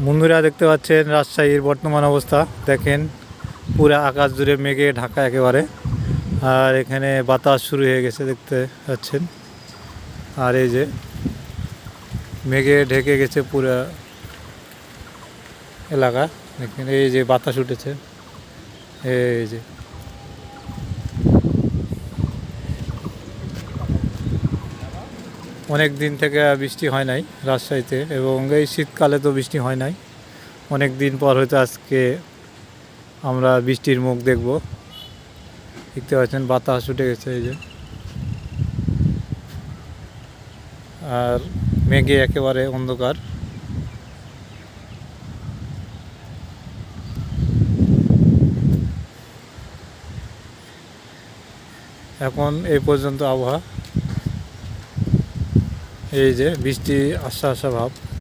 বন্ধুরা দেখতে পাচ্ছেন রাজশাহীর বর্তমান অবস্থা। দেখেন পুরো আকাশ জুড়ে মেঘে ঢাকা একেবারে। আর এখানে বাতাস শুরু হয়ে গেছে দেখতে পাচ্ছেন। আর এই যে মেঘে ঢেকে গেছে পুরো এলাকা। দেখেন এই যে বাতাস উঠেছে, এই যে অনেক দিন থেকে বৃষ্টি হয় নাই রাজশাহীতে, এবং এই শীতকালে তো বৃষ্টি হয় নাই। অনেক দিন পর হয়তো আজকে আমরা বৃষ্টির মুখ দেখব। দেখতে পাচ্ছেন বাতাস উঠে গেছে এই যে, আর মেঘে একেবারে অন্ধকার। এখন এই পর্যন্ত আবহাওয়া, এই যে বৃষ্টি আসা আসা ভাব।